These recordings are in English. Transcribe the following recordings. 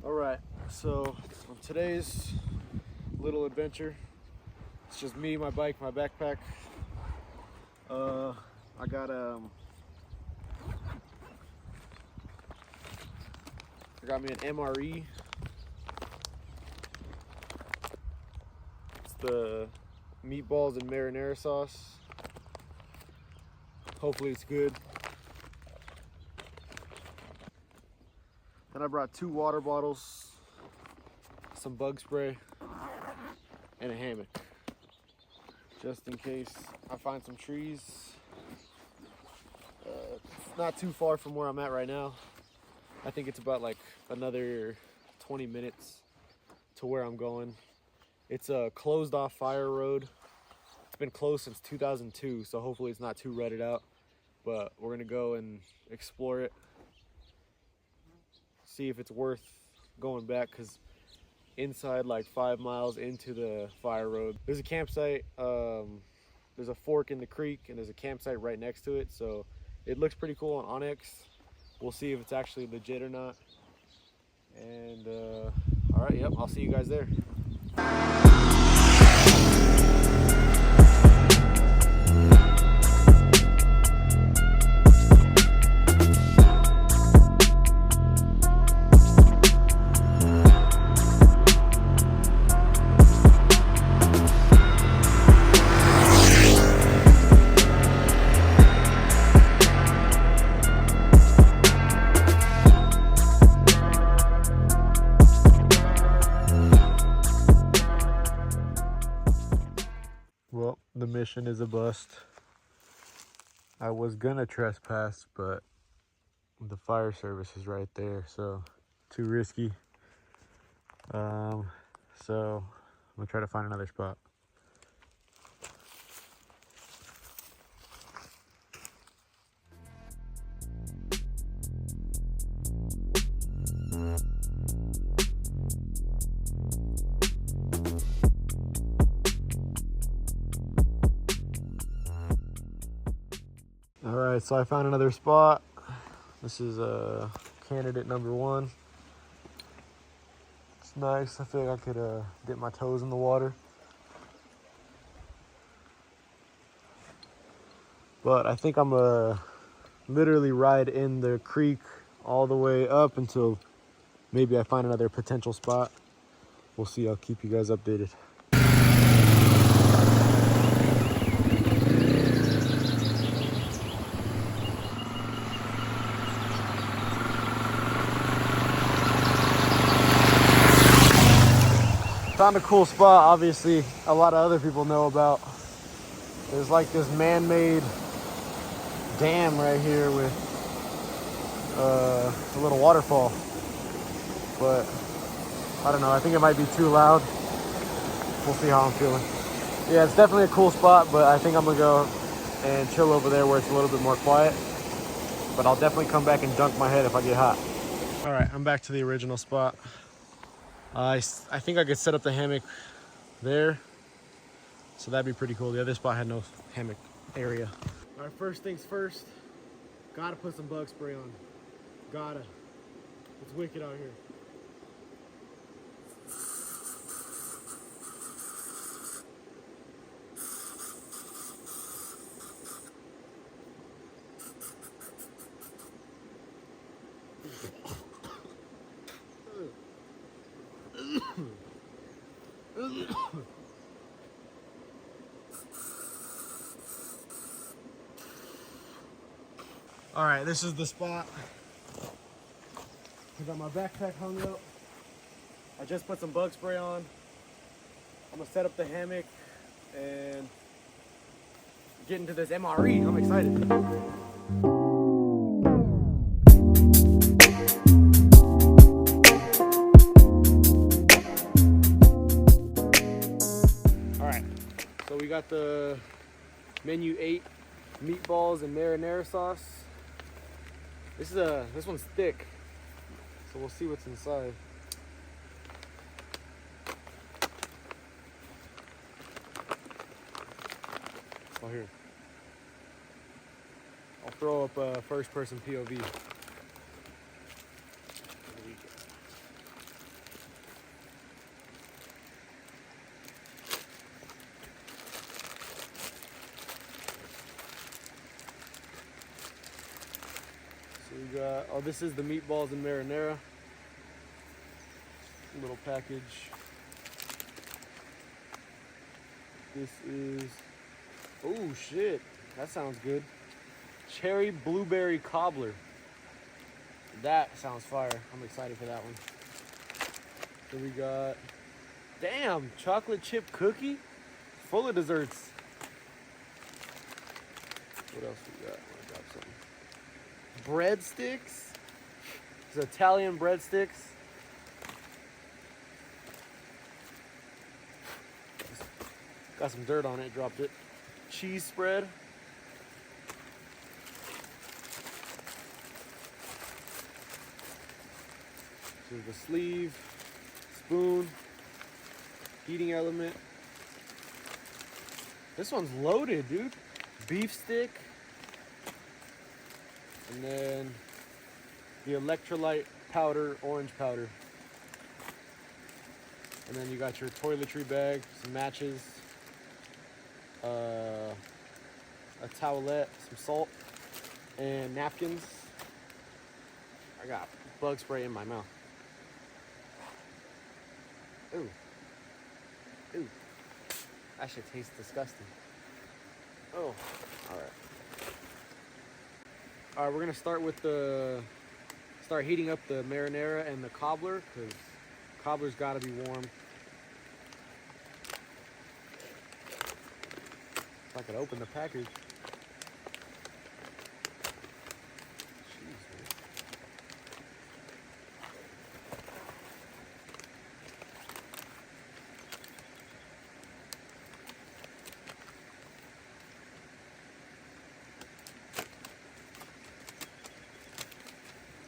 All right, so on today's little adventure, it's just me, my bike, my backpack. I got me an MRE. It's the meatballs and marinara sauce. Hopefully it's good. Then I brought 2 water bottles, some bug spray, and a hammock, just in case I find some trees. It's not too far from where I'm at right now. I think it's about like another 20 minutes to where I'm going. It's a closed off fire road. It's been closed since 2002, so hopefully it's not too rutted out. But we're gonna go and explore it, see if it's worth going back, because inside, like 5 miles into the fire road, there's a campsite. There's a fork in the creek and there's a campsite right next to it, so it looks pretty cool on Onyx. We'll see if it's actually legit or not. And all right, yep, I'll see you guys there. Well, the mission is a bust. I was gonna trespass, but the fire service is right there, so too risky. So I'm gonna try to find another spot. All right, so I found another spot. This is candidate number 1. It's nice. I feel like I could dip my toes in the water. But I think I'm gonna literally ride in the creek all the way up until maybe I find another potential spot. We'll see. I'll keep you guys updated. Found a cool spot, obviously a lot of other people know about. There's like this man-made dam right here with a little waterfall. But I don't know, I think it might be too loud. We'll see how I'm feeling. Yeah, it's definitely a cool spot, but I think I'm gonna go and chill over there where it's a little bit more quiet. But I'll definitely come back and dunk my head if I get hot. All right, I'm back to the original spot. I think I could set up the hammock there, so that'd be pretty cool. The other spot had no hammock area. All right, first things first, gotta put some bug spray on. Gotta. It's wicked out here. All right, this is the spot. I got my backpack hung up. I just put some bug spray on. I'm gonna set up the hammock and get into this MRE. I'm excited. All right, so we got the menu 8 meatballs and marinara sauce. This one's thick, so we'll see what's inside. Oh, here. I'll throw up first person POV. got, oh, this is the meatballs and marinara. Little package. This is, oh shit, that sounds good. Cherry blueberry cobbler. That sounds fire. I'm excited for that one. So we got, damn, chocolate chip cookie full of desserts. What else we got? I got something. Breadsticks. It's Italian breadsticks. Got some dirt on it, dropped it. Cheese spread. So the sleeve, spoon, heating element. This one's loaded, dude. Beef stick. And then the electrolyte powder, orange powder. And then you got your toiletry bag, some matches, a towelette, some salt, and napkins. I got bug spray in my mouth. Ooh. Ooh. That shit tastes disgusting. Oh, all right. All right, we're gonna start with start heating up the marinara and the cobbler, because cobbler's gotta be warm. If I could open the package. Jeez, man.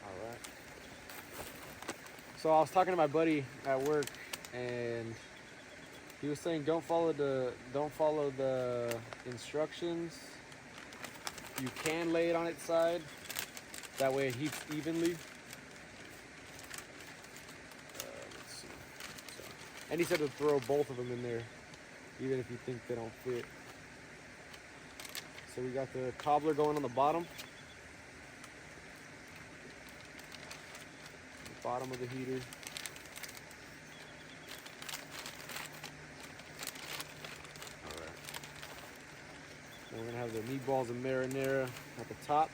All right. So I was talking to my buddy at work, and he was saying don't follow the instructions. You can lay it on its side. That way it heats evenly. Let's see. And he said to throw both of them in there, even if you think they don't fit. So we got the cobbler going on the bottom. The bottom of the heater. And we're gonna have the meatballs and marinara at the top.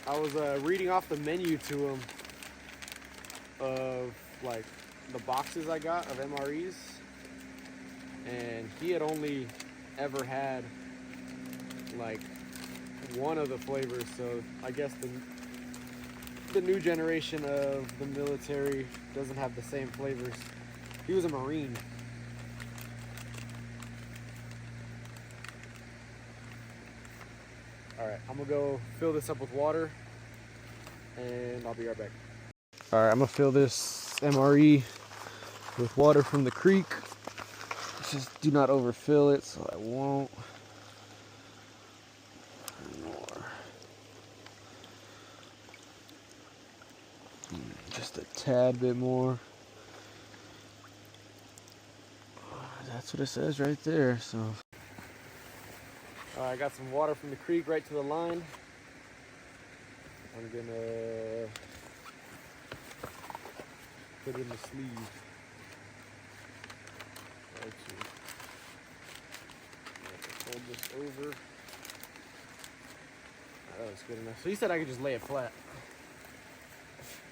I was reading off the menu to him of like the boxes I got of MREs, and he had only ever had like one of the flavors. So I guess the new generation of the military doesn't have the same flavors. He was a Marine. All right, I'm gonna go fill this up with water and I'll be right back. All right, I'm gonna fill this MRE with water from the creek. Just do not overfill it, so I won't. More. Just a tad bit more. That's what it says right there. So I got some water from the creek right to the line. I'm gonna put it in the sleeve. Right here. Fold this over. That looks good enough. So he said I could just lay it flat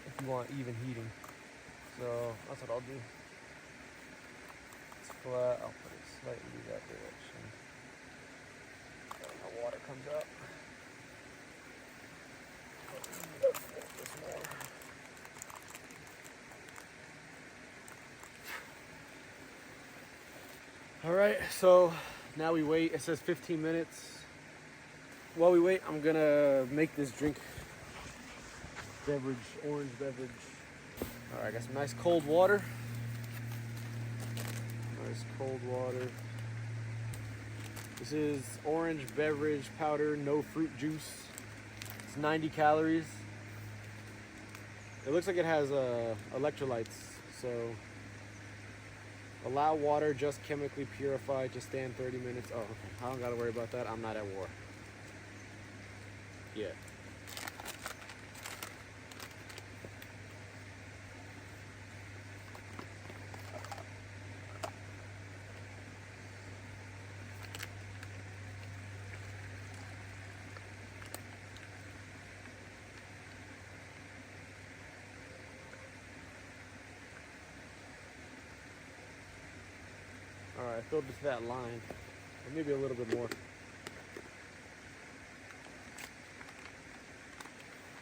if you want even heating. So that's what I'll do. Flat, I'll put it slightly that direction. And the water comes out. All right, so now we wait. It says 15 minutes. While we wait, I'm gonna make this drink beverage, orange beverage. All right, I got some nice cold water. Nice cold water. This is orange beverage powder, no fruit juice. It's 90 calories. It looks like it has electrolytes, so Allow water just chemically purified to stand 30 minutes. Oh, okay. I don't gotta worry about that. I'm not at war. Yeah. All right, I filled it to that line, or maybe a little bit more.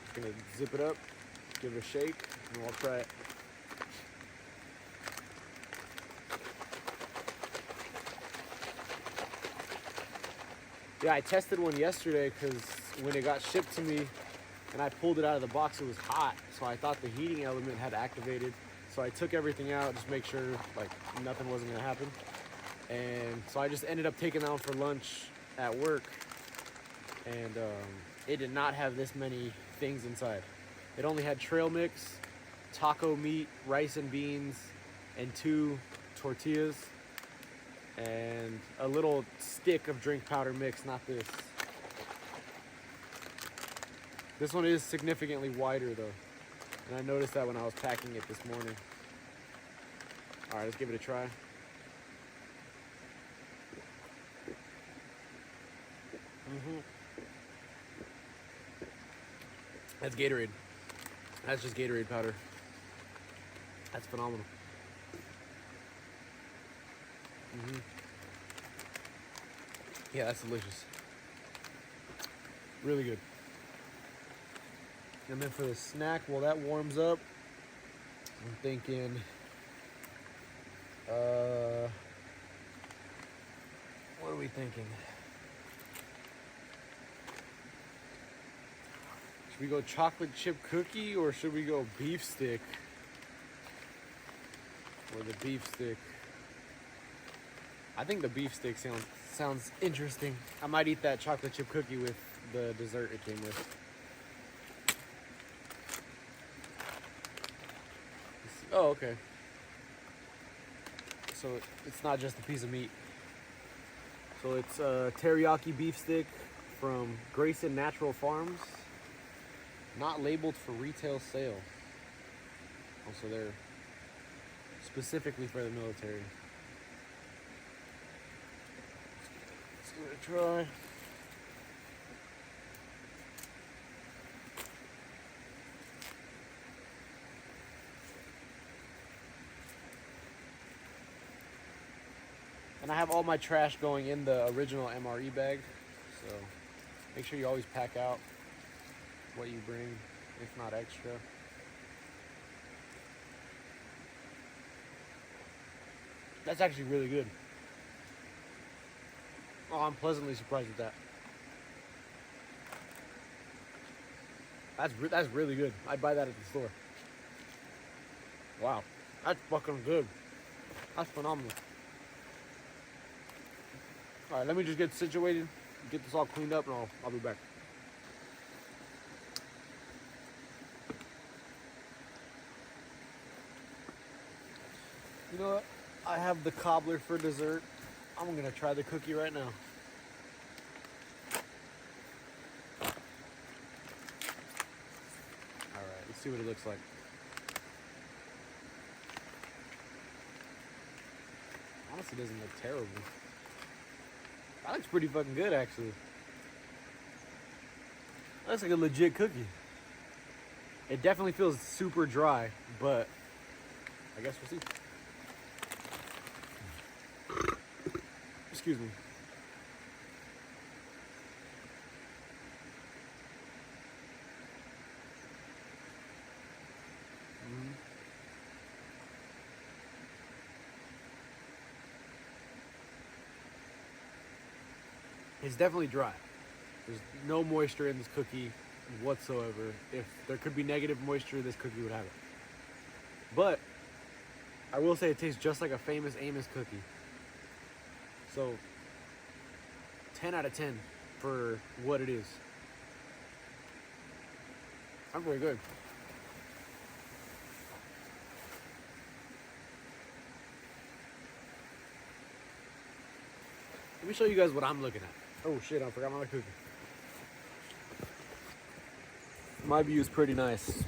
Just gonna zip it up, give it a shake, and we'll try it. Yeah, I tested one yesterday because when it got shipped to me and I pulled it out of the box, it was hot. So I thought the heating element had activated. So I took everything out, just make sure like nothing wasn't gonna happen. And so I just ended up taking that one for lunch at work. And it did not have this many things inside. It only had trail mix, taco meat, rice and beans, and 2 tortillas, and a little stick of drink powder mix, not this. This one is significantly wider though. And I noticed that when I was packing it this morning. All right, let's give it a try. That's Gatorade. That's just Gatorade powder. That's phenomenal. Yeah, that's delicious. Really good. And then for the snack, while that warms up, I'm thinking, what are we thinking? Should we go chocolate chip cookie or should we go beef stick? Or the beef stick. I think the beef stick sounds interesting. I might eat that chocolate chip cookie with the dessert it came with. Oh, okay. So it's not just a piece of meat. So it's a teriyaki beef stick from Grayson Natural Farms. Not labeled for retail sale. Also, they're specifically for the military. Let's give it a try. And I have all my trash going in the original MRE bag. So make sure you always pack out what you bring, if not extra. That's actually really good. Oh, I'm pleasantly surprised with that. That's really good. I'd buy that at the store. Wow, that's fucking good. That's phenomenal. All right, let me just get situated, get this all cleaned up, and I'll be back. You know what? I have the cobbler for dessert. I'm gonna try the cookie right now. All right, let's see what it looks like. Honestly, it doesn't look terrible. That looks pretty fucking good, actually. That looks like a legit cookie. It definitely feels super dry, but I guess we'll see. Excuse me. It's definitely dry. There's no moisture in this cookie whatsoever. If there could be negative moisture, this cookie would have it. But I will say it tastes just like a famous Amos cookie. So 10 out of 10 for what it is. I'm very good. Let me show you guys what I'm looking at. Oh shit, I forgot my cookie. My view is pretty nice.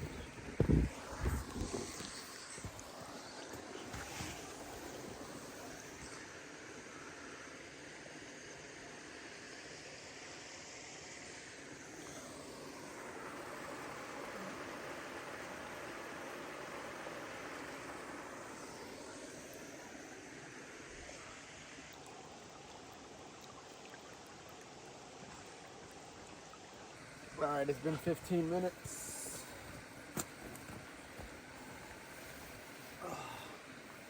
All right, it's been 15 minutes.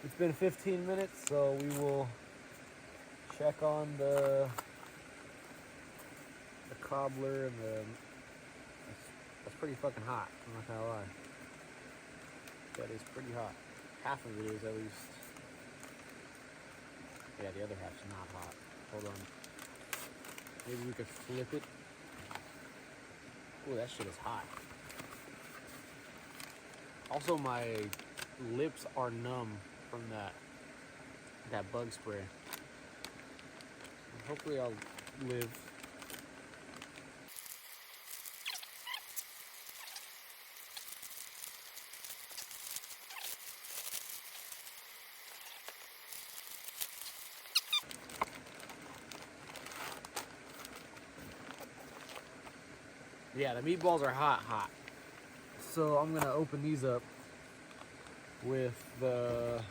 It's been 15 minutes, so we will check on the cobbler and that's pretty fucking hot, I'm not gonna lie. That is pretty hot. Half of it is at least. Yeah, the other half's not hot. Hold on. Maybe we could flip it. Oh, that shit is hot. Also, my lips are numb from that bug spray. Hopefully I'll live. Yeah, the meatballs are hot. So I'm gonna open these up with the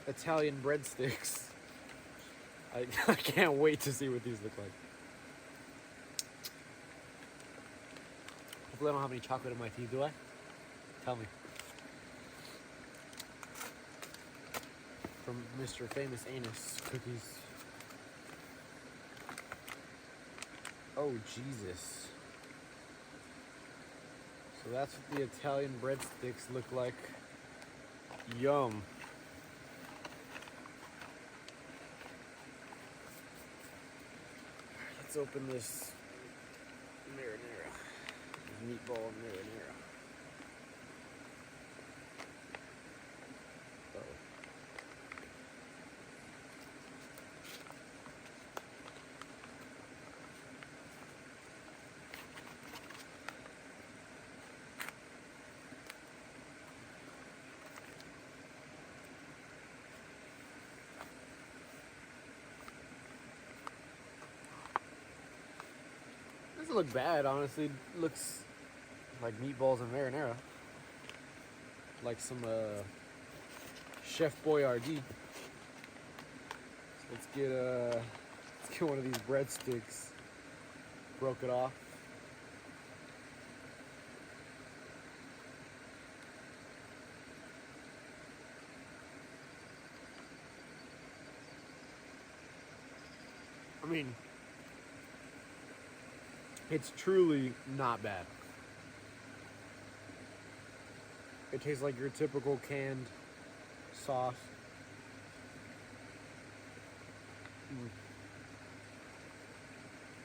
Italian breadsticks. I can't wait to see what these look like. Hopefully I don't have any chocolate in my teeth, do I? Tell me. From Mr. Famous Anus Cookies. Oh, Jesus. So that's what the Italian breadsticks look like. Yum. Let's open this marinara. Meatball marinara. Oh. Doesn't look bad, honestly. It looks like meatballs and marinara. Like some Chef Boyardee. So let's get one of these breadsticks. Broke it off. I mean, it's truly not bad. It tastes like your typical canned sauce.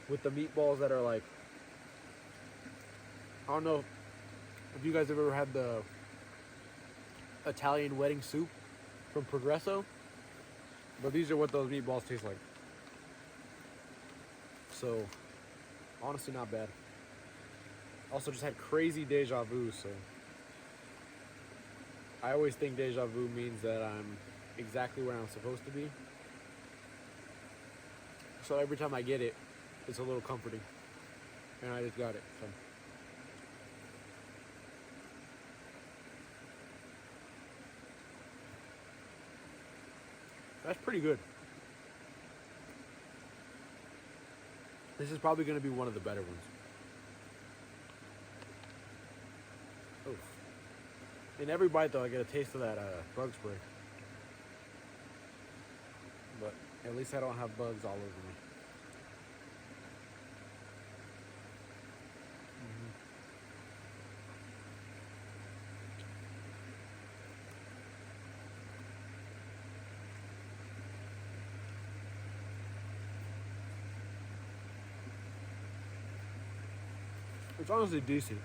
With the meatballs that are like, I don't know if you guys have ever had the Italian wedding soup from Progresso, but these are what those meatballs taste like. So, honestly, not bad. Also, just had crazy deja vu, so I always think deja vu means that I'm exactly where I'm supposed to be. So every time I get it, it's a little comforting. And I just got it, so. That's pretty good. This is probably going to be one of the better ones. Oof. In every bite, though, I get a taste of that bug spray. But at least I don't have bugs all over me. It's honestly decent.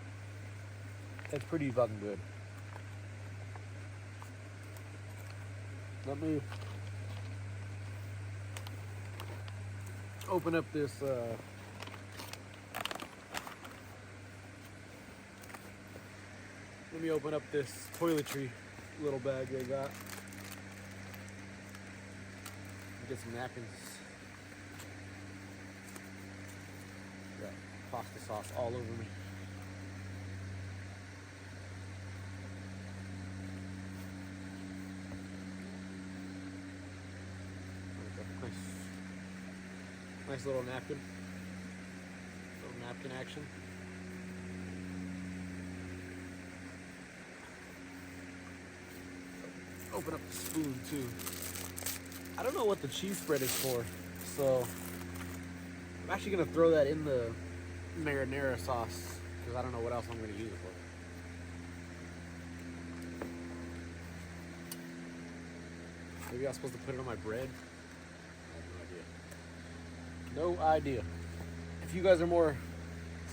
It's pretty fucking good. Let me open up this let me open up this toiletry little bag they got. Get some napkins. Got pasta sauce all over me. Nice little napkin. Little napkin action. Open up the spoon too. I don't know what the cheese spread is for, so I'm actually gonna throw that in the marinara sauce because I don't know what else I'm gonna use it for. Maybe I'm supposed to put it on my bread. No idea. If you guys are more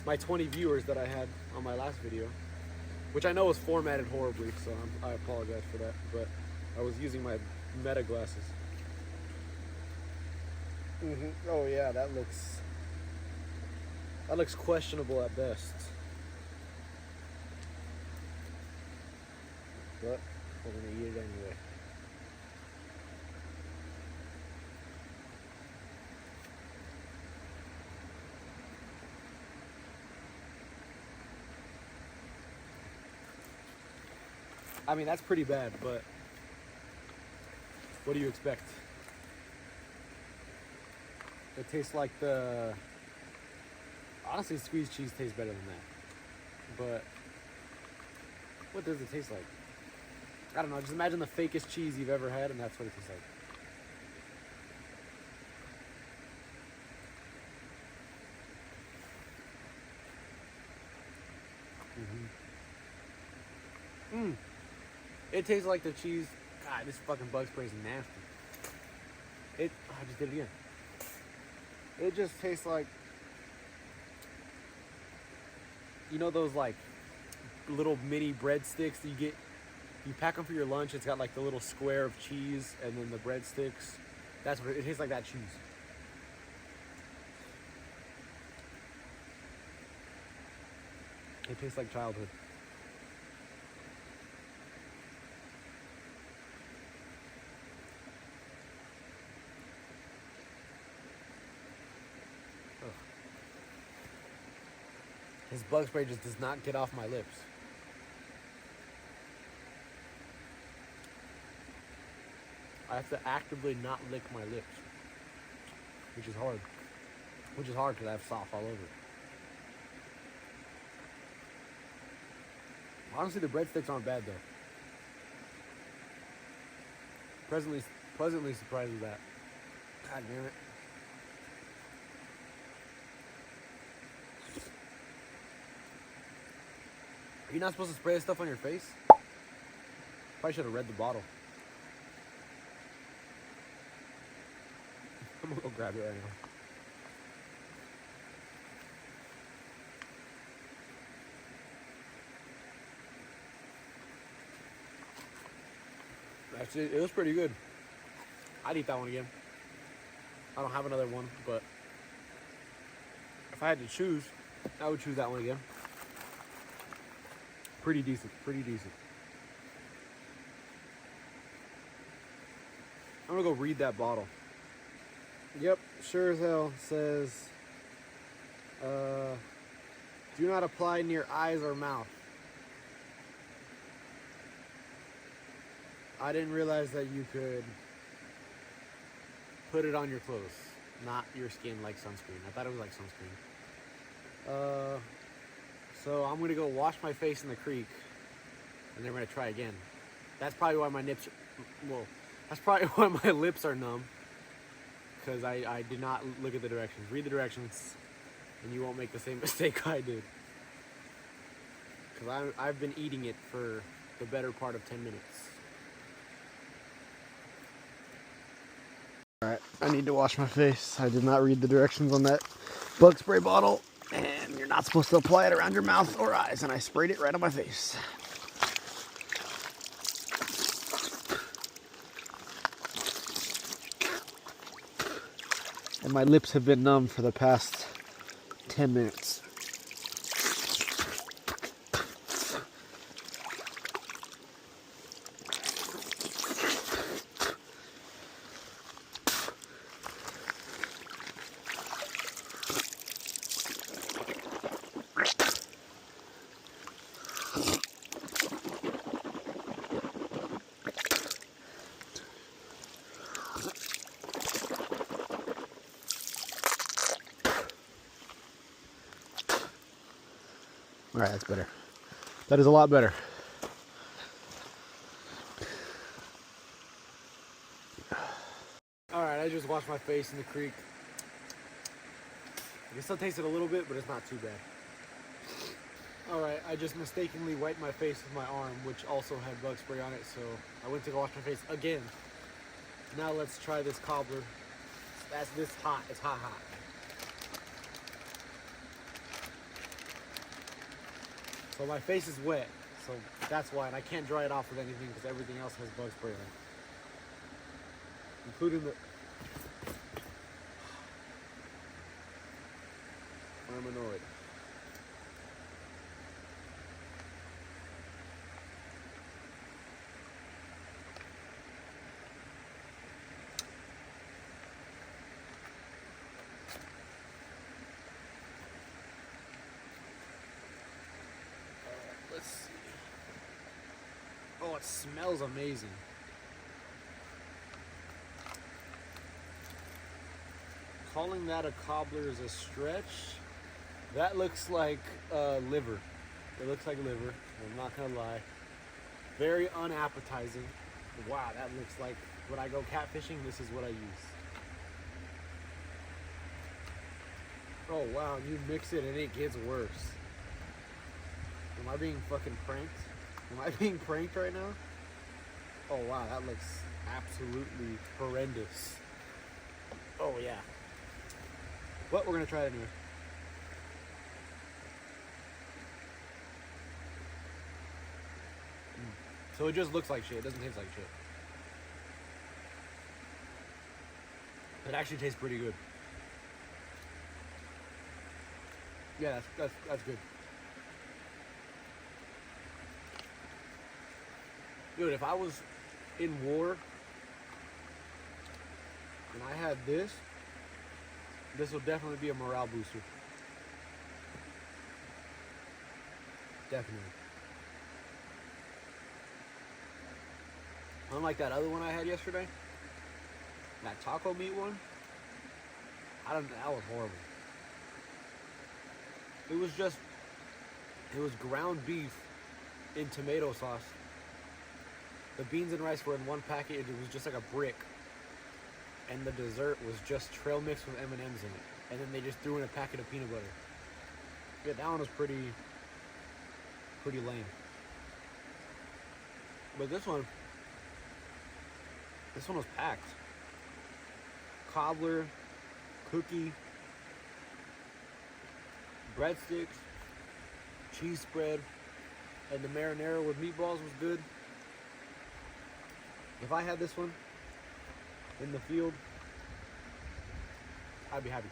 my 20 viewers that I had on my last video, which I know was formatted horribly, so I apologize for that, but I was using my meta glasses. Oh yeah, that looks questionable at best. But we're gonna eat it anyway. I mean, that's pretty bad, but what do you expect? It tastes like the... Honestly, squeezed cheese tastes better than that. But what does it taste like? I don't know, just imagine the fakest cheese you've ever had, and that's what it tastes like. It tastes like the cheese. God, this fucking bug spray is nasty. I just did it again. It just tastes like, you know those like little mini breadsticks that you pack them for your lunch. It's got like the little square of cheese and then the breadsticks. That's what it tastes like, that cheese. It tastes like childhood. This bug spray just does not get off my lips. I have to actively not lick my lips, which is hard. Which is hard because I have sauce all over. Honestly, the breadsticks aren't bad though. Pleasantly surprised with that. God damn it. Are you not supposed to spray this stuff on your face? Probably should have read the bottle. I'm gonna go grab it right now. Actually, it was pretty good. I'd eat that one again. I don't have another one, but if I had to choose, I would choose that one again. Pretty decent, pretty decent. I'm gonna go read that bottle. Yep, sure as hell says, do not apply near eyes or mouth. I didn't realize that you could put it on your clothes, not your skin like sunscreen. I thought it was like sunscreen. So I'm gonna go wash my face in the creek, and then we're gonna try again. That's probably why my lips are numb, because I did not look at the directions. Read the directions, and you won't make the same mistake I did. Because I've been eating it for the better part of 10 minutes. Alright, I need to wash my face. I did not read the directions on that bug spray bottle. And you're not supposed to apply it around your mouth or eyes, and I sprayed it right on my face. And my lips have been numb for the past 10 minutes. All right, that's better. That is a lot better. All right, I just washed my face in the creek. I can still taste it a little bit, but it's not too bad. All right, I just mistakenly wiped my face with my arm, which also had bug spray on it, so I went to go wash my face again. Now let's try this cobbler. That's this hot. It's hot. So my face is wet, so that's why, and I can't dry it off with anything because everything else has bug spray on it. Including the Armanoid. Let's see. Oh, it smells amazing. Calling that a cobbler is a stretch. That looks like liver. It looks like liver. I'm not gonna lie. Very unappetizing. Wow, that looks like when I go catfishing, this is what I use. Oh wow, you mix it and it gets worse. Am I being fucking pranked? Am I being pranked right now? Oh wow, that looks absolutely horrendous. Oh yeah. But we're gonna try it anyway. So it just looks like shit. It doesn't taste like shit. It actually tastes pretty good. Yeah, that's good. Dude, if I was in war and I had this would definitely be a morale booster. Definitely. Unlike that other one I had yesterday, that taco meat one, that was horrible. It was ground beef in tomato sauce. The beans and rice were in one package. It was just like a brick. And the dessert was just trail mix with M&Ms in it. And then they just threw in a packet of peanut butter. Yeah, that one was pretty lame. But this one was packed. Cobbler, cookie, breadsticks, cheese spread, and the marinara with meatballs was good. If I had this one in the field, I'd be happy.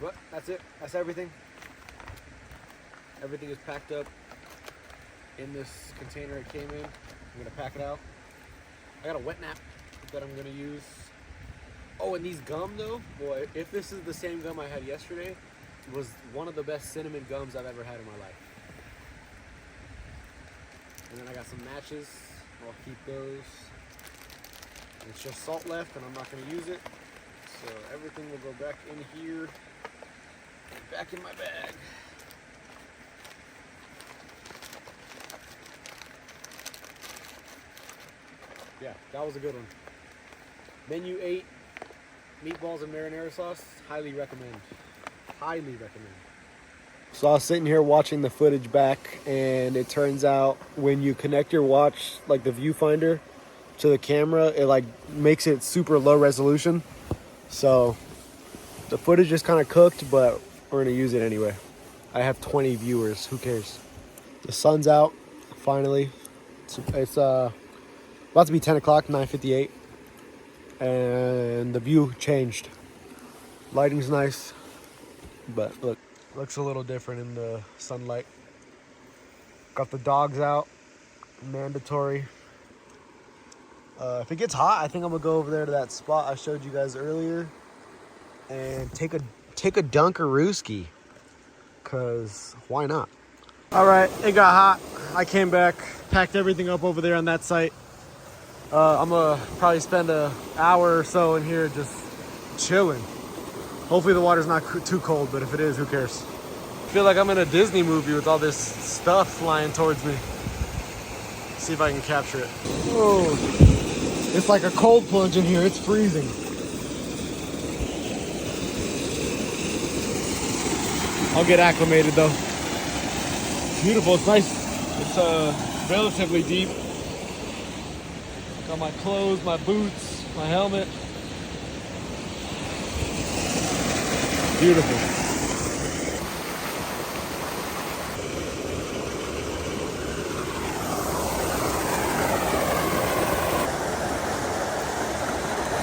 But that's it. That's everything. Everything is packed up in this container it came in. I'm gonna pack it out. I got a wet nap that I'm gonna use. Oh, and these gum though, boy, if this is the same gum I had yesterday, it was one of the best cinnamon gums I've ever had in my life. And then I got some matches. I'll keep those. It's just salt left and I'm not going to use it. So everything will go back in here, back in my bag. Yeah, that was a good one. Menu 8, meatballs and marinara sauce, highly recommend. Highly recommend. So I was sitting here watching the footage back, and it turns out when you connect your watch, like the viewfinder, to the camera, it like makes it super low resolution. So the footage is kind of cooked, but we're gonna use it anyway. I have 20 viewers, who cares? The sun's out, finally. It's about to be 10 o'clock, 9:58. And the view changed. Lighting's nice, but look, looks a little different in the sunlight. Got the dogs out, mandatory. If it gets hot, I think I'm gonna go over there to that spot I showed you guys earlier and take a Dunkarooski, cause why not? All right, it got hot. I came back, packed everything up over there on that site. I'm gonna probably spend an hour or so in here just chilling. Hopefully the water's not too cold, but if it is, who cares? I feel like I'm in a Disney movie with all this stuff flying towards me. See if I can capture it. Whoa, it's like a cold plunge in here. It's freezing. I'll get acclimated though. Beautiful, it's nice. It's relatively deep. Got my clothes, my boots, my helmet. Beautiful.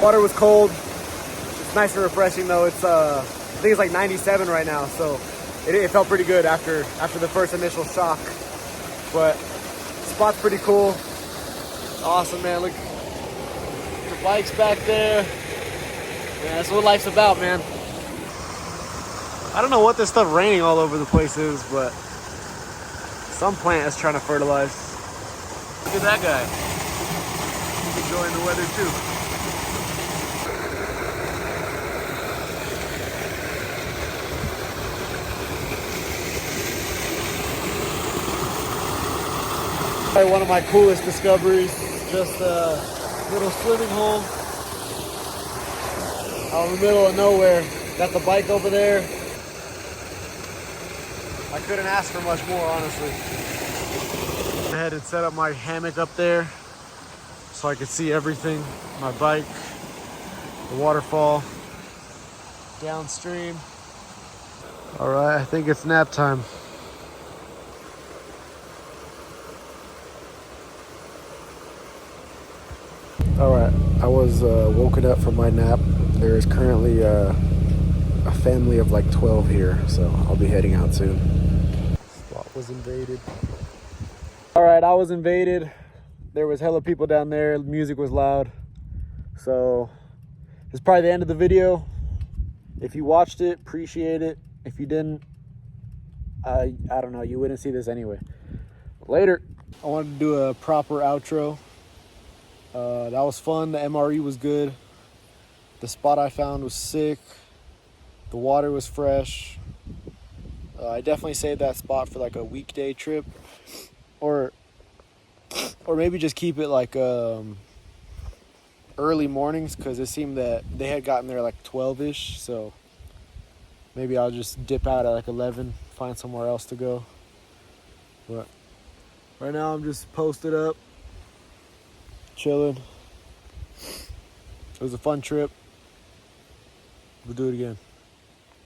Water was cold. It's nice and refreshing though. It's I think it's like 97 right now, so it felt pretty good after the first initial shock. But the spot's pretty cool. Awesome, man. Look, the bike's back there. Yeah, that's what life's about, man. I don't know what this stuff raining all over the place is, but some plant is trying to fertilize. Look at that guy. He's enjoying the weather too. Probably one of my coolest discoveries. Just a little swimming hole out in the middle of nowhere. Got the bike over there. I couldn't ask for much more, honestly. I had to set up my hammock up there so I could see everything. My bike, the waterfall, downstream. All right, I think it's nap time. All right, I was woken up from my nap. There is currently a family of like 12 here, so I'll be heading out soon. Spot was invaded. All right, I was invaded. There was hella people down there. The music was loud. So this is probably the end of the video. If you watched it, appreciate it. If you didn't, I don't know, you wouldn't see this anyway. Later. I wanted to do a proper outro. That was fun. The MRE was good. The spot I found was sick. The water was fresh. I definitely saved that spot for like a weekday trip, or maybe just keep it like early mornings, because it seemed that they had gotten there like 12-ish. So maybe I'll just dip out at like 11, find somewhere else to go. But right now I'm just posted up, chilling. It was a fun trip. We'll do it again.